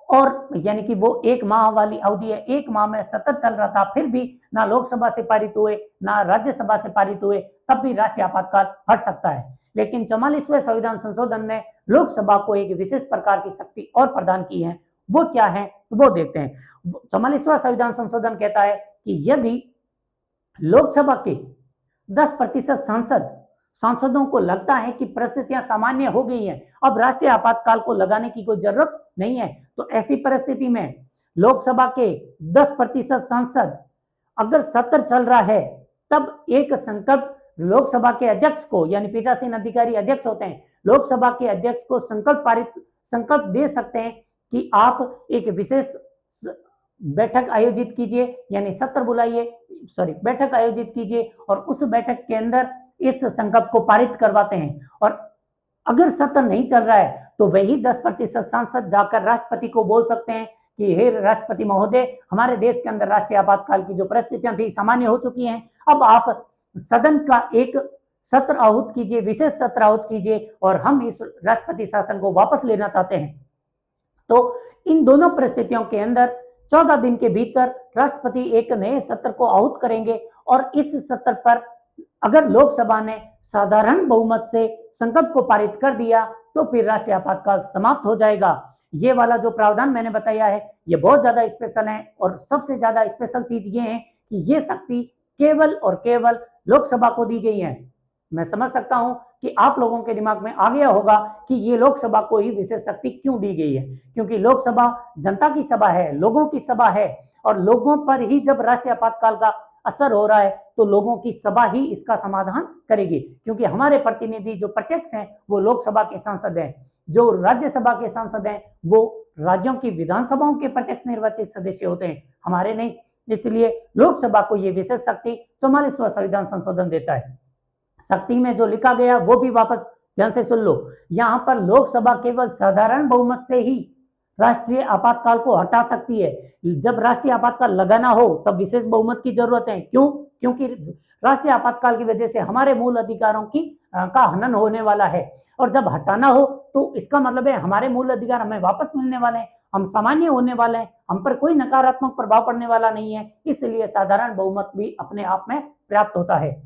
और यानी कि वो 1 माह वाली अवधि है, 1 माह में सत्र चल रहा था, फिर भी ना लोकसभा से पारित हुए ना राज्यसभा से पारित हुए, तब भी राष्ट्रीय आपातकाल हट सकता है। लेकिन 44वें संविधान संशोधन ने लोकसभा को एक विशेष प्रकार की शक्ति और प्रदान की है। वो क्या है वो देखते हैं। 44वां संविधान संशोधन कहता है कि यदि लोकसभा के 10% सांसदों को लगता है कि परिस्थितियां सामान्य हो गई हैं, अब राष्ट्रीय आपातकाल को लगाने की कोई जरूरत नहीं है, तो ऐसी परिस्थिति में लोकसभा के 10% सांसद, अगर सत्र चल रहा है, तब एक संकल्प लोकसभा के अध्यक्ष को, यानी पीठासीन अधिकारी अध्यक्ष होते हैं, लोकसभा के अध्यक्ष को संकल्प दे सकते हैं कि आप एक विशेष बैठक आयोजित कीजिए, यानी सत्र बुलाइए, बैठक आयोजित कीजिए और उस बैठक के अंदर इस संकल्प को पारित करवाते हैं। और अगर सत्र नहीं चल रहा है तो वही 10% सांसद जाकर राष्ट्रपति को बोल सकते हैं कि हे राष्ट्रपति महोदय, हमारे देश के अंदर राष्ट्रीय आपातकाल की जो परिस्थितियां थी सामान्य हो चुकी हैं, अब आप सदन का एक सत्र आहूत कीजिए, विशेष सत्र आहूत कीजिए और हम इस राष्ट्रपति शासन को वापस लेना चाहते हैं। तो इन दोनों परिस्थितियों के अंदर 14 दिन के भीतर राष्ट्रपति एक नए सत्र को आहूत करेंगे और इस सत्र पर अगर लोकसभा ने साधारण बहुमत से संकल्प को पारित कर दिया तो फिर राष्ट्रीय आपातकाल समाप्त हो जाएगा। ये वाला जो प्रावधान मैंने बताया है ये बहुत ज्यादा स्पेशल है और सबसे ज्यादा स्पेशल चीज ये है कि ये शक्ति केवल और केवल लोकसभा को दी गई है। मैं समझ सकता हूं कि आप लोगों के दिमाग में आ गया होगा कि ये लोकसभा को ही विशेष शक्ति क्यों दी गई है, क्योंकि लोकसभा जनता की सभा है, लोगों की सभा है और लोगों पर ही जब राष्ट्रीय आपातकाल का असर हो रहा है तो लोगों की सभा ही इसका समाधान करेगी, क्योंकि हमारे प्रतिनिधि जो प्रत्यक्ष हैं वो लोकसभा के सांसद हैं, जो राज्यसभा के सांसद हैं वो राज्यों की विधानसभाओं के प्रत्यक्ष निर्वाचित सदस्य होते हैं, हमारे नहीं। इसलिए लोकसभा को ये विशेष शक्ति 44वां संविधान संशोधन देता है। शक्ति में जो लिखा गया वो भी वापस ध्यान से सुन लो। यहाँ पर लोकसभा केवल साधारण बहुमत से ही राष्ट्रीय आपातकाल को हटा सकती है। जब राष्ट्रीय आपातकाल लगाना हो तब विशेष बहुमत की जरूरत है। क्यों? क्योंकि राष्ट्रीय आपातकाल की वजह से हमारे मूल अधिकारों का हनन होने वाला है और जब हटाना हो तो इसका मतलब है हमारे मूल अधिकार हमें वापस मिलने वाले हैं, हम सामान्य होने वाले हैं, हम पर कोई नकारात्मक प्रभाव पड़ने वाला नहीं है। इसलिए साधारण बहुमत भी अपने आप में पर्याप्त होता है।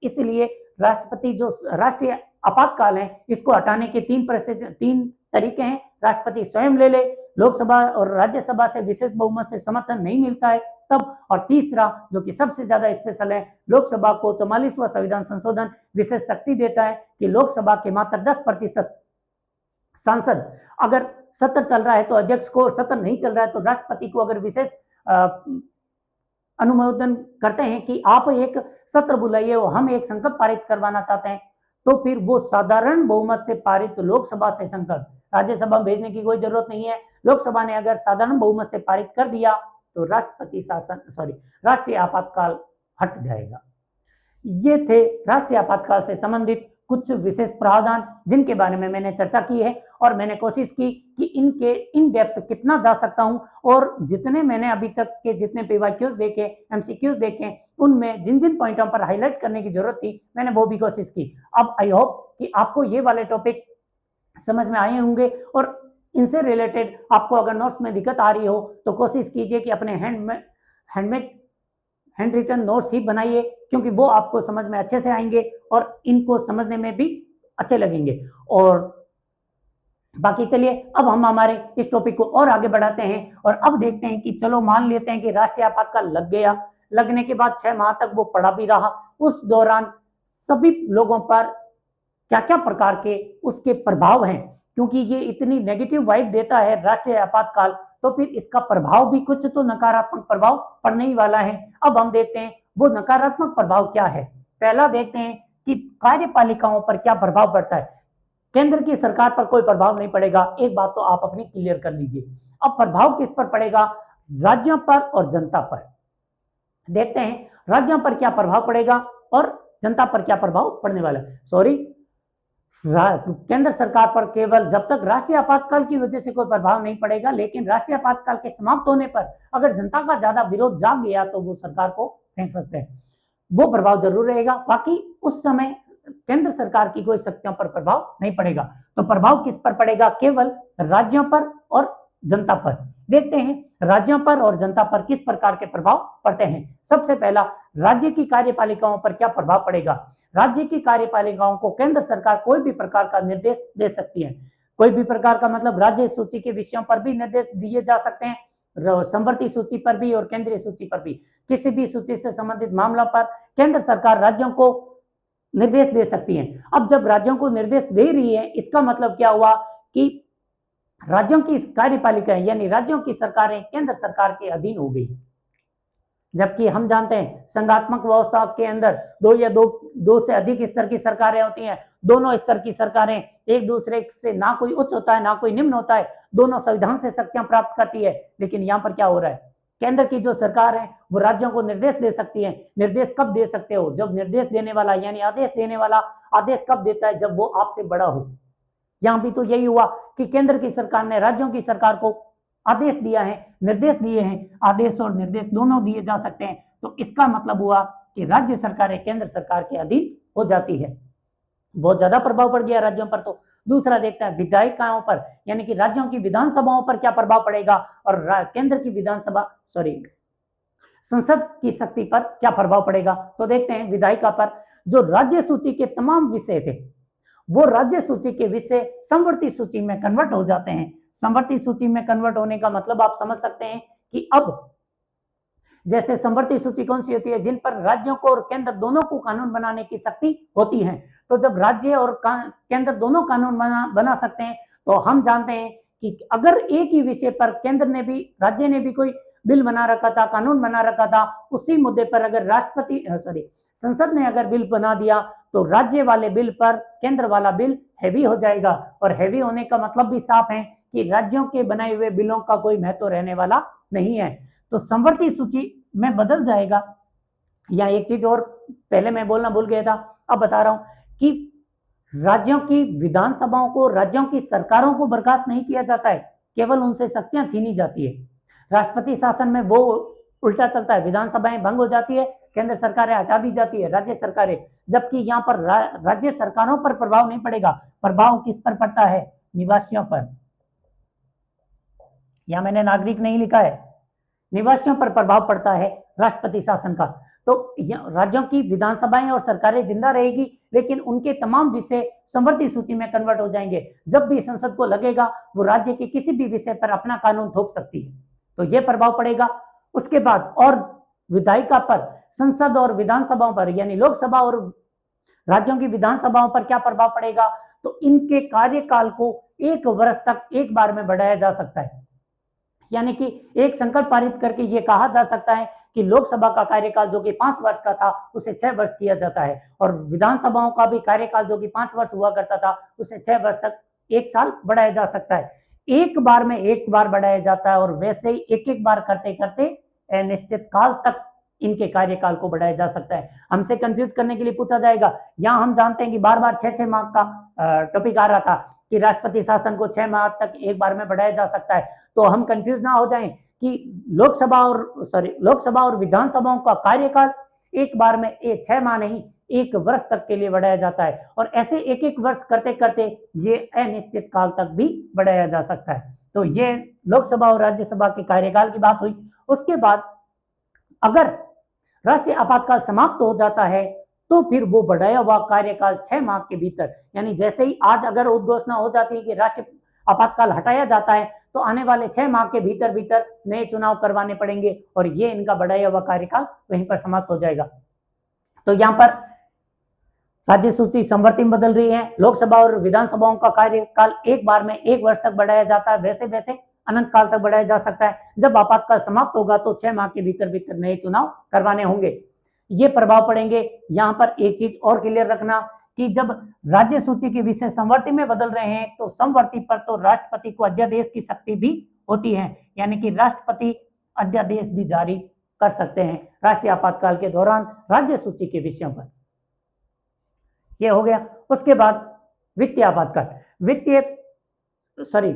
इसलिए राष्ट्रपति जो राष्ट्रीय आपातकाल है इसको हटाने के तीन तरीके हैं। राष्ट्रपति स्वयं ले ले, लोकसभा और राज्यसभा से विशेष बहुमत से समर्थन नहीं मिलता है तब, और तीसरा जो कि सबसे ज्यादा स्पेशल है, लोकसभा को 44वां संविधान संशोधन विशेष शक्ति देता है कि लोकसभा के मात्र 10% सांसद अगर सत्र चल रहा है तो अध्यक्ष को, और सत्र नहीं चल रहा है तो राष्ट्रपति को अगर विशेष अनुमोदन करते हैं कि आप एक सत्र बुलाइए और हम एक संकल्प पारित करवाना चाहते हैं, तो फिर वो साधारण बहुमत से पारित लोकसभा से संकल्प राज्यसभा में भेजने की कोई जरूरत नहीं है। लोकसभा ने अगर साधारण बहुमत से पारित कर दिया तो राष्ट्रीय आपातकाल हट जाएगा। ये थे राष्ट्रीय आपातकाल से संबंधित कुछ विशेष प्रावधान जिनके बारे में मैंने चर्चा की है और मैंने कोशिश की कि इनके इन डेप्थ कितना जा सकता हूं, और जितने मैंने अभी तक के जितने PYQs देखे, MCQs देखे, उनमें जिन जिन पॉइंटों पर हाईलाइट करने की जरूरत थी मैंने वो भी कोशिश की। अब आई होप कि आपको ये वाले टॉपिक समझ में आए होंगे और इनसे रिलेटेड आपको अगर नोट्स में दिक्कत आ रही हो तो कोशिश कीजिए कि अपने हैंड रिटन नोट्स ही बनाइए, क्योंकि वो आपको समझ में अच्छे से आएंगे और इनको समझने में भी अच्छे लगेंगे। और बाकी चलिए अब हम हमारे इस टॉपिक को और आगे बढ़ाते हैं और अब देखते हैं कि चलो मान लेते हैं कि राष्ट्रीय आपातकाल लग गया, लगने के बाद 6 माह तक वो पड़ा भी रहा, उस दौरान सभी लोगों पर क्या क्या प्रकार के उसके प्रभाव हैं, क्योंकि ये इतनी नेगेटिव वाइब देता है राष्ट्रीय आपातकाल, तो फिर इसका प्रभाव भी कुछ तो नकारात्मक प्रभाव पड़ने ही वाला है। अब हम देखते हैं वो नकारात्मक प्रभाव क्या है। पहला देखते हैं कि कार्यपालिकाओं पर क्या प्रभाव पड़ता है। केंद्र की सरकार पर कोई प्रभाव नहीं पड़ेगा, एक बात तो आप अपनी क्लियर कर लीजिए। अब प्रभाव किस पर पड़ेगा? राज्यों पर और जनता पर। देखते हैं राज्यों पर क्या प्रभाव पड़ेगा और जनता पर क्या प्रभाव पड़ने वाला है। केंद्र सरकार पर केवल जब तक राष्ट्रीय आपातकाल की वजह से कोई प्रभाव नहीं पड़ेगा, लेकिन राष्ट्रीय आपातकाल के समाप्त होने पर अगर जनता का ज्यादा विरोध जाग गया तो वो सरकार को फेंक सकते हैं, वो प्रभाव जरूर रहेगा। बाकी उस समय केंद्र सरकार की कोई शक्तियों पर प्रभाव नहीं पड़ेगा। तो प्रभाव किस पर पड़ेगा? केवल राज्यों पर और जनता पर। देखते हैं राज्यों पर और जनता पर किस प्रकार के प्रभाव पड़ते हैं। सबसे पहला, राज्य की कार्यपालिकाओं पर क्या प्रभाव पड़ेगा। राज्य की कार्यपालिकाओं को केंद्र सरकार कोई भी प्रकार का निर्देश दे सकती है। कोई भी प्रकार का मतलब राज्य सूची के विषयों पर भी निर्देश दिए जा सकते हैं, समवर्ती सूची पर भी और केंद्रीय सूची पर भी। किसी भी सूची से संबंधित मामला पर केंद्र सरकार राज्यों को निर्देश दे सकती है। अब जब राज्यों को निर्देश दे रही है, इसका मतलब क्या हुआ कि राज्यों की कार्यपालिकाएं यानी राज्यों की सरकारें केंद्र सरकार के अधीन हो गई। जबकि हम जानते हैं संघात्मक व्यवस्था के अंदर दो से अधिक स्तर की सरकारें होती हैं। दोनों स्तर की सरकारें एक दूसरे से ना कोई उच्च होता है ना कोई निम्न होता है, दोनों संविधान से शक्तियां प्राप्त करती है। लेकिन यहाँ पर क्या हो रहा है, केंद्र की जो सरकार है वो राज्यों को निर्देश दे सकती है। निर्देश कब दे सकते हो, जब निर्देश देने वाला यानी आदेश देने वाला आदेश कब देता है, जब वो आपसे बड़ा हो। यहाँ भी तो यही हुआ कि केंद्र की सरकार ने राज्यों की सरकार को आदेश दिया है, निर्देश दिए हैं। आदेश और निर्देश दोनों दिए जा सकते हैं, तो इसका मतलब हुआ कि राज्य सरकारें केंद्र सरकार के अधीन हो जाती है। बहुत ज्यादा प्रभाव पड़ गया राज्यों पर। तो दूसरा देखते हैं विधायिकाओं पर, यानी कि राज्यों की विधानसभाओं पर क्या प्रभाव पड़ेगा और केंद्र की विधानसभा संसद की शक्ति पर क्या प्रभाव पड़ेगा। तो देखते हैं विधायिका पर, जो राज्य सूची के तमाम विषय थे वो राज्य सूची के विषय समवर्ती सूची में कन्वर्ट हो जाते हैं। समवर्ती सूची में कन्वर्ट होने का मतलब आप समझ सकते हैं कि अब जैसे समवर्ती सूची कौन सी होती है, जिन पर राज्यों को और केंद्र दोनों को कानून बनाने की शक्ति होती है। तो जब राज्य और केंद्र दोनों कानून बना सकते हैं, तो हम जानते हैं कि अगर एक ही विषय पर केंद्र ने भी राज्य ने भी कोई बिल बना रखा था, कानून बना रखा था, उसी मुद्दे पर अगर संसद ने अगर बिल बना दिया तो राज्य वाले बिल पर केंद्र वाला बिल हैवी हो जाएगा। और हैवी होने का मतलब भी साफ है कि राज्यों के बनाए हुए बिलों का कोई महत्व रहने वाला नहीं है। तो समवर्ती सूची में बदल जाएगा। या एक चीज और पहले मैं बोलना भूल गया था, अब बता रहा हूं कि राज्यों की विधानसभाओं को, राज्यों की सरकारों को बर्खास्त नहीं किया जाता है, केवल उनसे शक्तियां छीनी जाती है। राष्ट्रपति शासन में वो उल्टा चलता है, विधानसभाएं भंग हो जाती है, केंद्र सरकारें हटा दी जाती है, राज्य सरकारें। जबकि यहाँ पर राज्य सरकारों पर प्रभाव नहीं पड़ेगा, प्रभाव किस पर पड़ता है, निवासियों पर। यहां मैंने नागरिक नहीं लिखा है, निवासियों पर प्रभाव पड़ता है राष्ट्रपति शासन का। तो राज्यों की विधानसभाएं और सरकारें जिंदा रहेगी, लेकिन उनके तमाम विषय समवर्ती सूची में कन्वर्ट हो जाएंगे। जब भी संसद को लगेगा वो राज्य के किसी भी विषय पर अपना कानून थोप सकती है, तो यह प्रभाव पड़ेगा। उसके बाद और विधायिका पर, संसद और विधानसभाओं पर, यानी लोकसभा और राज्यों की विधानसभाओं पर क्या प्रभाव पड़ेगा, तो इनके कार्यकाल को 1 वर्ष तक एक बार में बढ़ाया जा सकता है। यानी कि एक संकल्प पारित करके ये कहा जा सकता है कि लोकसभा का कार्यकाल जो कि 5 वर्ष का था उसे 6 वर्ष किया जाता है, और विधानसभाओं का भी कार्यकाल जो कि 5 वर्ष हुआ करता था उसे 6 वर्ष तक 1 साल बढ़ाया जा सकता है। एक बार में एक बार बढ़ाया जाता है, और वैसे ही एक एक बार करते करते निश्चित काल तक इनके कार्यकाल को बढ़ाया जा सकता है। हमसे कंफ्यूज करने के लिए पूछा जाएगा, यहाँ हम जानते हैं कि बार बार 6-6 माह का टॉपिक आ रहा था कि राष्ट्रपति शासन को 6 माह तक एक बार में बढ़ाया जा सकता है। तो हम कंफ्यूज ना हो जाएं कि लोकसभा और विधानसभाओं का कार्यकाल एक बार में 6 माह नहीं 1 वर्ष तक के लिए बढ़ाया जाता है, और ऐसे एक एक वर्ष करते करते ये अनिश्चित काल तक भी बढ़ाया जा सकता है। तो ये लोकसभा और राज्यसभा के कार्यकाल की बात हुई। उसके बाद अगर राष्ट्रीय आपातकाल समाप्त हो जाता है तो फिर वो बढ़ाया हुआ कार्यकाल 6 माह के भीतर, यानी जैसे ही आज अगर उद्घोषणा हो जाती है कि राष्ट्रीय आपातकाल हटाया जाता है, तो आने वाले 6 माह के भीतर भीतर नए चुनाव करवाने पड़ेंगे, और ये इनका बढ़ाया हुआ कार्यकाल वहीं पर समाप्त हो जाएगा। तो यहाँ पर राज्य सूची समवर्ती में बदल रही है, लोकसभा और विधानसभाओं का कार्यकाल एक बार में 1 वर्ष तक बढ़ाया जाता है, वैसे वैसे अनंत काल तक बढ़ाया जा सकता है। जब आपातकाल समाप्त होगा तो 6 माह के भीतर भीतर नए चुनाव करवाने होंगे। ये प्रभाव पड़ेंगे। यहाँ पर एक चीज और क्लियर रखना कि जब राज्य सूची के विषय समवर्ती में बदल रहे हैं तो समवर्ती पर तो राष्ट्रपति को अध्यादेश की शक्ति भी होती है, यानी कि राष्ट्रपति अध्यादेश भी जारी कर सकते हैं राष्ट्रीय आपातकाल के दौरान राज्य सूची के विषयों पर। यह हो गया। उसके बाद वित्तीय आपातकाल,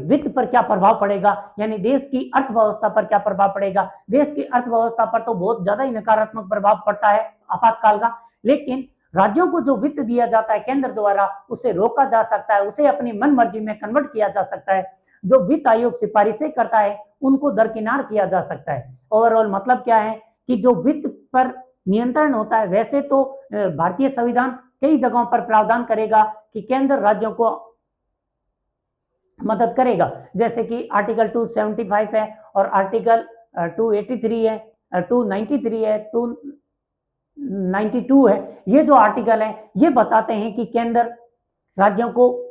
वित्त पर क्या प्रभाव पड़ेगा, यानी देश की अर्थव्यवस्था पर क्या प्रभाव पड़ेगा। देश की अर्थव्यवस्था पर तो बहुत ज्यादा ही नकारात्मक प्रभाव पड़ता है आपातकाल का, लेकिन राज्यों को जो वित्त दिया जाता है केंद्र द्वारा उसे रोका जा सकता है, उसे अपनी मन मर्जी में कन्वर्ट किया जा सकता है। जो वित्त आयोग सिफारिशें करता है उनको दरकिनार किया जा सकता है। ओवरऑल मतलब क्या है कि जो वित्त पर नियंत्रण होता है, वैसे तो भारतीय संविधान कई जगहों पर प्रावधान करेगा कि केंद्र राज्यों को मदद करेगा, जैसे कि आर्टिकल 275 है और आर्टिकल 283 है, 293 है, 292 है। ये जो आर्टिकल है ये बताते हैं कि केंद्र राज्यों को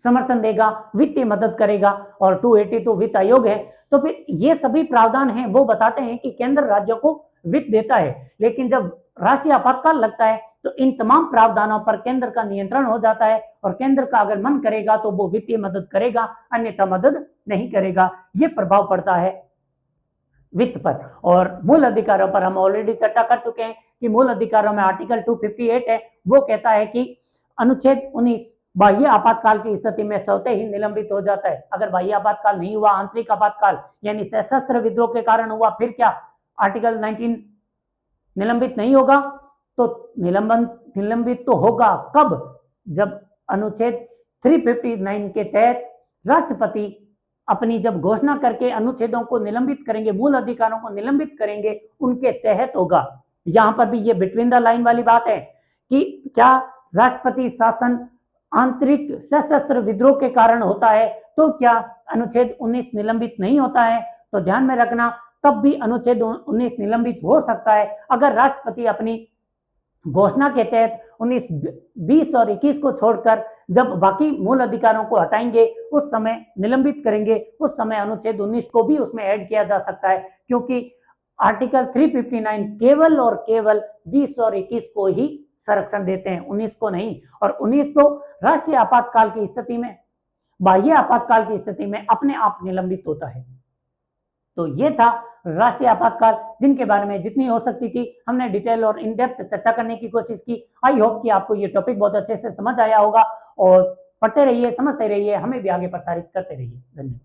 समर्थन देगा, वित्तीय मदद करेगा, और 282 वित्त आयोग है। तो फिर ये सभी प्रावधान हैं वो बताते हैं कि केंद्र राज्यों को वित्त देता है, लेकिन जब राष्ट्रीय आपातकाल लगता है तो इन तमाम प्रावधानों पर केंद्र का नियंत्रण हो जाता है और केंद्र का अगर मन करेगा तो वो वित्तीय मदद करेगा, अन्यथा मदद नहीं करेगा। ये प्रभाव पड़ता है वित्त पर। और मूल अधिकारों पर हम ऑलरेडी चर्चा कर चुके हैं कि मूल अधिकारों में आर्टिकल 258 है, वो कहता है कि अनुच्छेद 19 बाह्य आपातकाल की स्थिति में स्वतः ही निलंबित हो जाता है। अगर बाह्य आपातकाल नहीं हुआ, आंतरिक आपातकाल यानी सशस्त्र विद्रोह के कारण हुआ, फिर क्या आर्टिकल 19 निलंबित नहीं होगा? तो निलंबित तो होगा कब? जब अनुच्छेद 359 के तहत राष्ट्रपति अपनी जब घोषणा करके अनुच्छेदों को निलंबित करेंगे, मूल अधिकारों को निलंबित करेंगे, उनके तहत होगा। यहां पर भी ये बिटवीन द लाइन वाली बात है कि क्या राष्ट्रपति शासन आंतरिक सशस्त्र विद्रोह के कारण होता है तो क्या अनुच्छेद 19 निलंबित नहीं होता है? तो ध्यान में रखना, तब भी अनुच्छेद 19 निलंबित हो सकता है अगर राष्ट्रपति अपनी घोषणा के तहत 19, 20 और 21 को छोड़कर जब बाकी मूल अधिकारों को हटाएंगे, उस समय निलंबित करेंगे, उस समय अनुच्छेद 19 को भी उसमें ऐड किया जा सकता है, क्योंकि आर्टिकल 359 केवल और केवल 20 और 21 को ही संरक्षण देते हैं, 19 को नहीं। और 19 तो राष्ट्रीय आपातकाल की स्थिति में, बाह्य आपातकाल की स्थिति में अपने आप निलंबित होता है। तो ये था राष्ट्रीय आपातकाल, जिनके बारे में जितनी हो सकती थी हमने डिटेल और इन डेप्थ चर्चा करने की कोशिश की। आई होप कि आपको ये टॉपिक बहुत अच्छे से समझ आया होगा, और पढ़ते रहिए, समझते रहिए, हमें भी आगे प्रसारित करते रहिए। धन्यवाद।